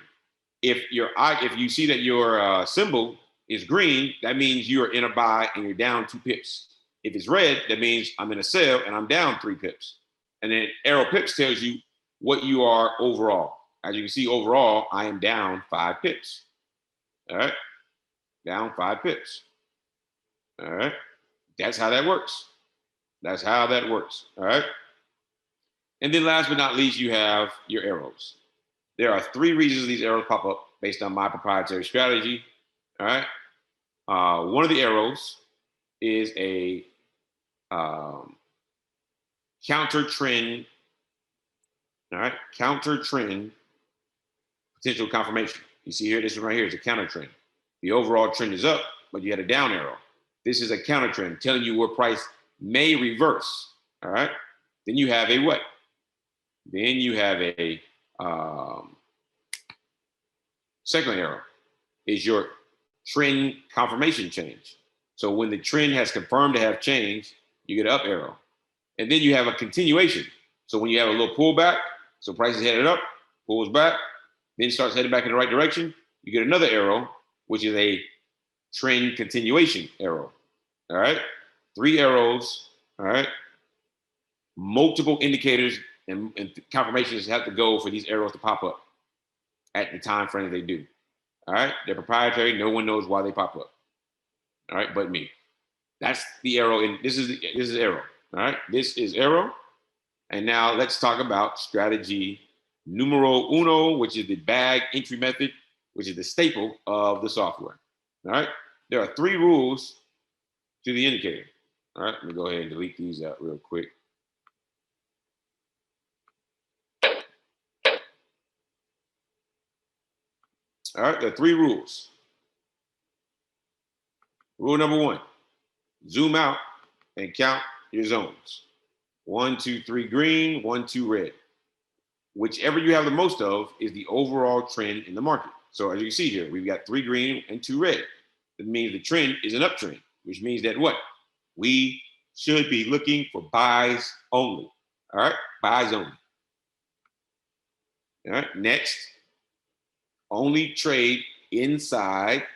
If you see that your symbol is green, that means you are in a buy and you're down 2 pips. If it's red, that means I'm in a sell and I'm down 3 pips. And then AIRO pips tells you what you are overall. As you can see, overall, I am down 5 pips. All right, down 5 pips. All right, that's how that works. That's how that works. All right. And then last but not least, you have your arrows. There are 3 reasons these arrows pop up based on my proprietary strategy. All right. One of the arrows is a counter trend. All right. Counter trend potential confirmation. You see here, this one right here is a counter trend. The overall trend is up, but you had a down arrow. This is a counter trend telling you where price may reverse. All right. Then you have a what? Then you have a second arrow is your trend confirmation change. So when the trend has confirmed to have changed, you get an up arrow. And then you have a continuation. So when you have a little pullback, so price is headed up, pulls back, then starts heading back in the right direction, you get another arrow, which is a trend continuation arrow. All right. 3 arrows. All right. Multiple indicators and confirmations have to go for these arrows to pop up at the time frame they do. All right. They're proprietary. No one knows why they pop up. All right. But me. That's the arrow. And this is AIRO. All right. This is AIRO. And now let's talk about strategy numero uno, which is the bag entry method, which is the staple of the software. All right. There are 3 rules to the indicator. All right. Let me go ahead and delete these out real quick. All right. There are 3 rules. Rule number 1, zoom out and count your zones. 1, 2, 3 green, 1, 2 red. Whichever you have the most of is the overall trend in the market. So as you can see here, we've got 3 green and 2 red. That means the trend is an uptrend, which means that what? We should be looking for buys only. All right, buys only. All right, next, only trade inside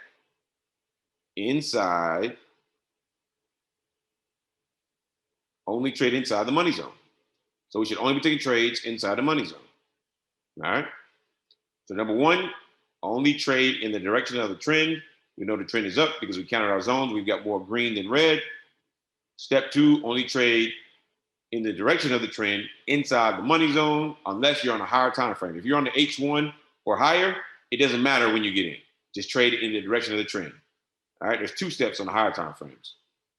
only trade inside the money zone. So we should only be taking trades inside the money zone. All right. So number 1, only trade in the direction of the trend. We know the trend is up because we counted our zones. We've got more green than red. Step 2, only trade in the direction of the trend inside the money zone, unless you're on a higher time frame. If you're on the H1 or higher, it doesn't matter when you get in. Just trade in the direction of the trend. All right. There's 2 steps on the higher time frames,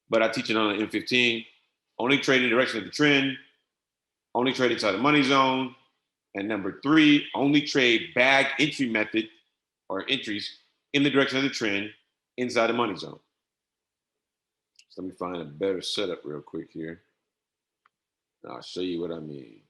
but I teach it on the M15. Only trade in the direction of the trend. Only trade inside the money zone. And number 3, only trade bag entry method or entries in the direction of the trend inside the money zone. So let me find a better setup real quick here. And I'll show you what I mean.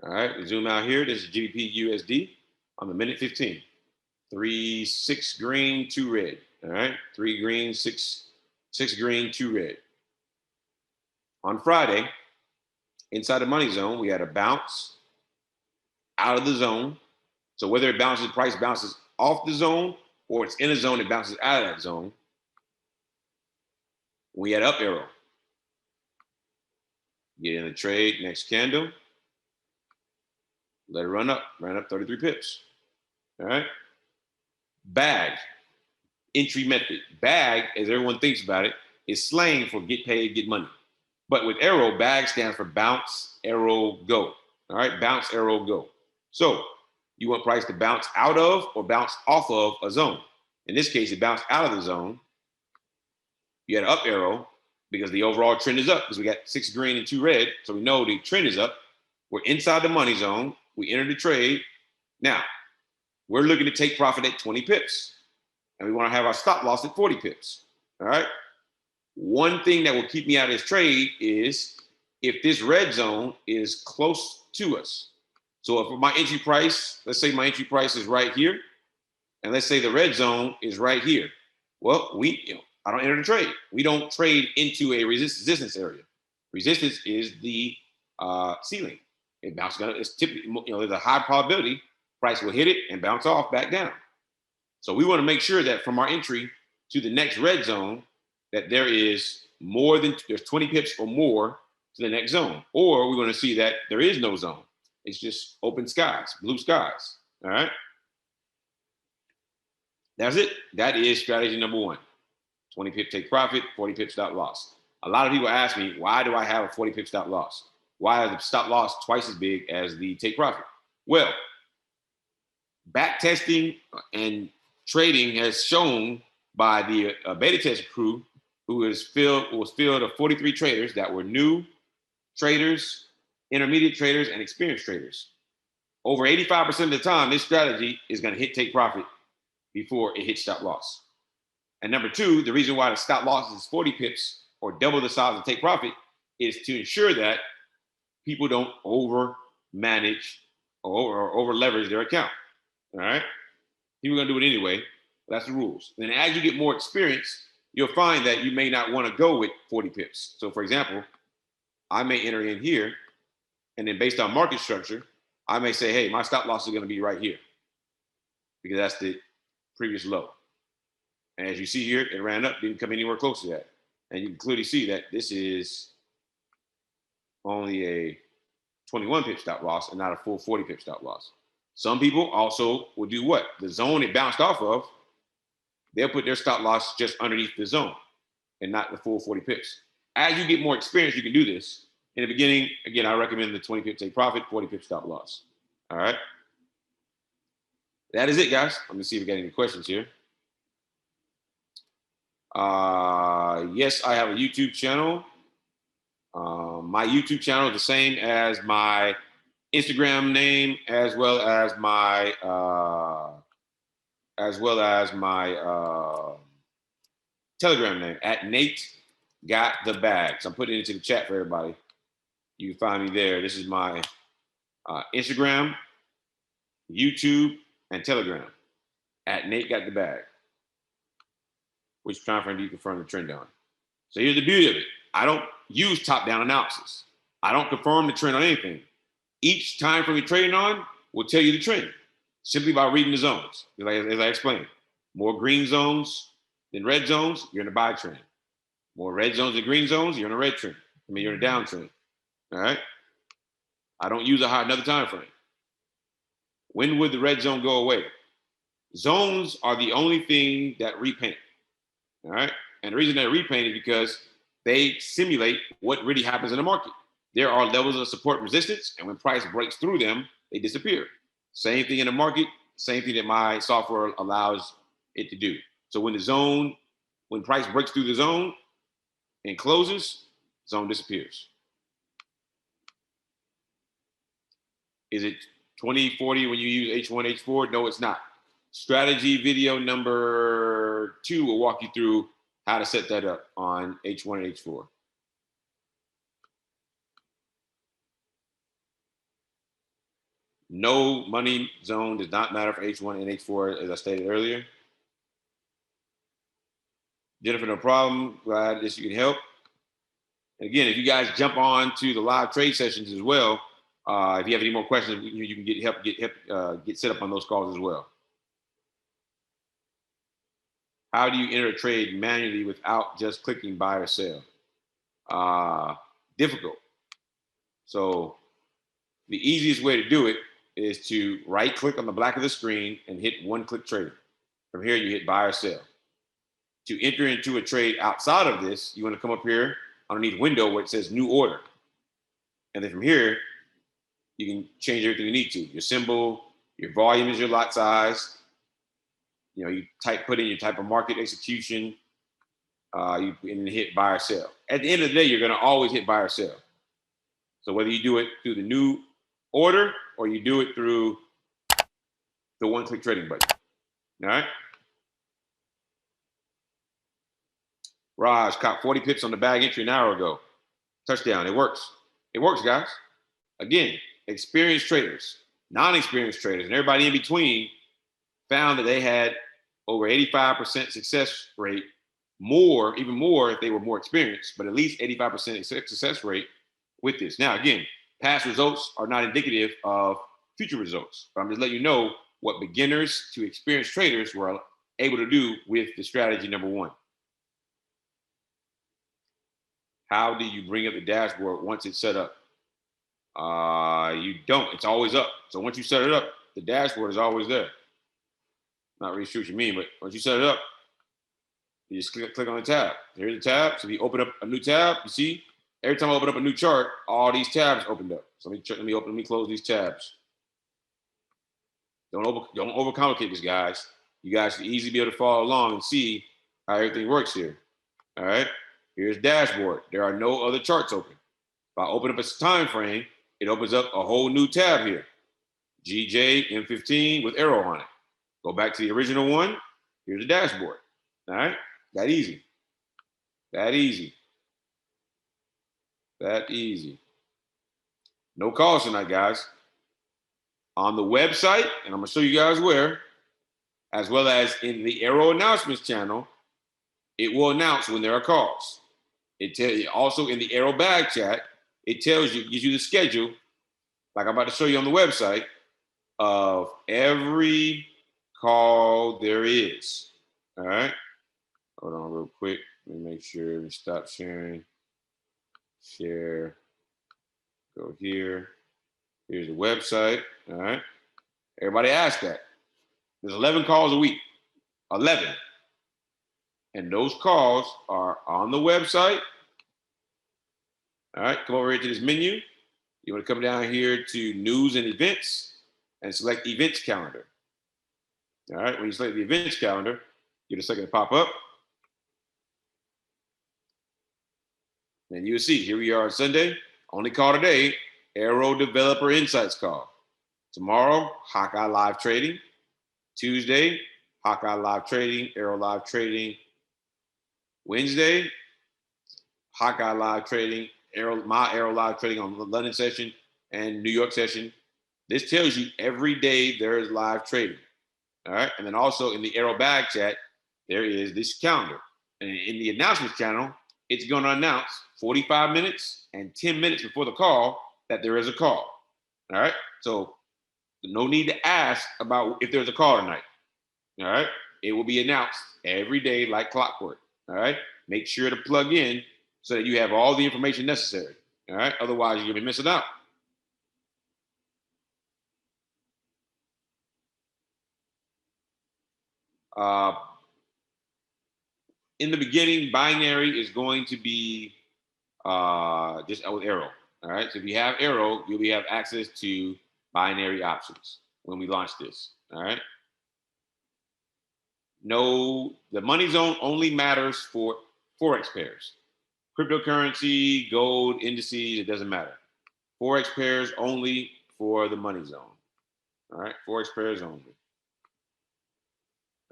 All right, we zoom out here. This is GBP USD on the minute 15. 3, 6 green, 2 red. All right, 3 green, 6 green, 2 red. On Friday, inside the money zone, we had a bounce out of the zone. So whether it bounces, price bounces off the zone or it's in a zone, it bounces out of that zone. We had up arrow. Get in the trade, next candle. Let it run up 33 pips. All right. Bag, entry method. Bag, as everyone thinks about it, is slang for get paid, get money. But with arrow, bag stands for bounce, arrow, go. All right, bounce, arrow, go. So you want price to bounce out of or bounce off of a zone. In this case, it bounced out of the zone. You had an up arrow because the overall trend is up because we got 6 green and 2 red. So we know the trend is up. We're inside the money zone. We entered the trade. Now, we're looking to take profit at 20 pips. And we want to have our stop loss at 40 pips. All right. One thing that will keep me out of this trade is if this red zone is close to us. So if my entry price, let's say my entry price is right here, and let's say the red zone is right here. Well, I don't enter the trade. We don't trade into a resistance area. Resistance is the ceiling. It bounces down. It's typically, there's a high probability price will hit it and bounce off back down. So we want to make sure that from our entry to the next red zone, that there's 20 pips or more to the next zone. Or we're going to see that there is no zone. It's just open skies, blue skies. All right. That's it. That is strategy number 1. 20 pip take profit, 40 pip stop loss. A lot of people ask me, why do I have a 40 pip stop loss? Why is the stop loss twice as big as the take profit? Well, back testing and trading has shown by the beta test crew was filled of 43 traders that were new traders, intermediate traders, and experienced traders. Over 85% of the time, this strategy is going to hit take profit before it hits stop loss. And number 2, the reason why the stop loss is 40 pips or double the size of take profit is to ensure that people don't over manage or over leverage their account. All right. People are going to do it anyway. That's the rules. And as you get more experience, you'll find that you may not want to go with 40 pips. So for example, I may enter in here and then based on market structure, I may say, hey, my stop loss is going to be right here because that's the previous low. And as you see here, it ran up, didn't come anywhere close to that. And you can clearly see that this is only a 21 pip stop loss and not a full 40 pip stop loss. Some people also will do what? The zone it bounced off of, they'll put their stop loss just underneath the zone and not the full 40 pips. As you get more experience, you can do this. In the beginning, again, I recommend the 20 pip take profit, 40 pip stop loss. All right. That is it, guys. Let me see if we got any questions here. Yes, I have a YouTube channel. My YouTube channel is the same as my Instagram name, as well as my Telegram name at Nate Got the Bags. I'm putting it into the chat for everybody. You can find me there. This is my Instagram, YouTube, and Telegram at Nate Got the Bag. Which time frame do you confirm the trend on? So here's the beauty of it. I don't use top-down analysis. I don't confirm the trend on anything. Each time frame you're trading on will tell you the trend simply by reading the zones. As I explained, more green zones than red zones, you're in a buy trend. More red zones than green zones, you're in a red trend. You're in a downtrend. All right. I don't use another time frame. When would the red zone go away? Zones are the only thing that repaint. All right. And the reason they repaint is because they simulate what really happens in the market. There are levels of support and resistance, and when price breaks through them, they disappear. Same thing in the market, same thing that my software allows it to do. So when price breaks through the zone and closes, zone disappears. Is it 2040 when you use H1, H4? No, it's not. Strategy video number 2 will walk you through how to set that up on H1 and H4. No money zone does not matter for H1 and H4, as I stated earlier. Jennifer, no problem. Glad that you can help. And again, if you guys jump on to the live trade sessions as well, if you have any more questions, you can get set up on those calls as well. How do you enter a trade manually without just clicking buy or sell? Difficult. So the easiest way to do it is to right click on the back of the screen and hit one click trade. From here, you hit buy or sell. To enter into a trade outside of this, you want to come up here underneath window where it says new order. And then from here, you can change everything you need to. Your symbol, your volume is your lot size. You know, you put in your type of market execution, and then hit buy or sell. At the end of the day, you're going to always hit buy or sell. So whether you do it through the new order or you do it through the one-click trading button. All right. Raj caught 40 pips on the bag entry an hour ago. Touchdown. It works. It works, guys. Again, experienced traders, non-experienced traders, and everybody in between found that they had over 85% success rate, even more if they were more experienced, but at least 85% success rate with this. Now, again, past results are not indicative of future results, but I'm just letting you know what beginners to experienced traders were able to do with the strategy number 1. How do you bring up the dashboard once it's set up? You don't. It's always up. So once you set it up, the dashboard is always there. Not really sure what you mean, but once you set it up, you just click on the tab. Here's the tab. So if you open up a new tab, you see, every time I open up a new chart, all these tabs opened up. So let me close these tabs. Don't overcomplicate this, guys. You guys should easily be able to follow along and see how everything works here. All right. Here's dashboard. There are no other charts open. If I open up a time frame, it opens up a whole new tab here. GJ M15 with AIRO on it. Go back to the original one. Here's the dashboard. All right. That easy. That easy. That easy. No calls tonight, guys. On the website, and I'm going to show you guys where, as well as in the AIRO announcements channel, it will announce when there are calls. It tells you also in the AIRO bag chat, it tells you, gives you the schedule, like I'm about to show you on the website, of every call there is. All right. Hold on real quick. Let me make sure we stop sharing. Share. Go here. Here's the website. All right. Everybody asked that. There's 11 calls a week. 11. And those calls are on the website. All right. Come over here to this menu. You want to come down here to news and events and select events calendar. All right. When you select the events calendar, give it a second to pop up. And you'll see, here we are on Sunday. Only call today, AIRO Developer Insights call. Tomorrow, Hawkeye Live Trading. Tuesday, Hawkeye Live Trading, AIRO Live Trading. Wednesday, Hawkeye Live Trading, my AIRO Live Trading on the London session and New York session. This tells you every day there is live trading. All right. And then also in the AIRO bag chat, there is this calendar. And in the announcements channel, it's going to announce 45 minutes and 10 minutes before the call that there is a call. All right. So no need to ask about if there's a call tonight. All right. It will be announced every day like clockwork. All right. Make sure to plug in so that you have all the information necessary. All right. Otherwise, you're going to be missing out. In the beginning, binary is going to be just with AIRO. All right. So if you have AIRO, you'll have access to binary options when we launch this. All right. No, the money zone only matters for Forex pairs. Cryptocurrency, gold, indices, it doesn't matter. Forex pairs only for the money zone. All right, Forex pairs only.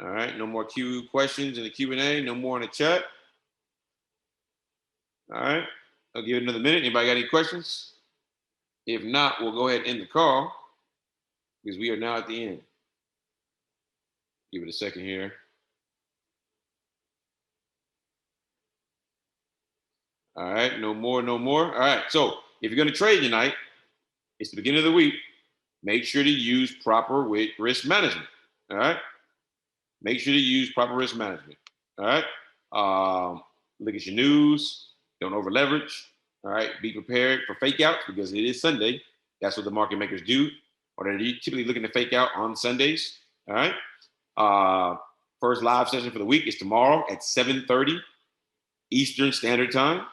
All right, no more questions in the Q&A, no more in the chat. All right, I'll give it another minute. Anybody got any questions? If not, we'll go ahead and end the call because we are now at the end. Give it a second here. All right, no more, no more. All right, so if you're going to trade tonight, it's the beginning of the week. Make sure to use proper risk management. All right, make sure to use proper risk management. All right, look at your news. Don't over leverage. All right, be prepared for fake outs because it is Sunday. That's what the market makers do, or they're typically looking to fake out on Sundays. All right. First live session for the week is tomorrow at 7:30 Eastern Standard Time.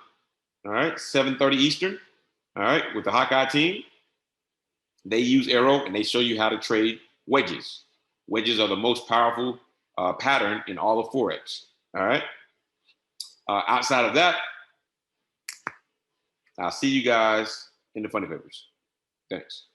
All right, 7:30 Eastern. All right, with the Hawkeye team. They use AIRO and they show you how to trade wedges. Wedges are the most powerful pattern in all of Forex. All right. Outside of that, I'll see you guys in the funny papers. Thanks.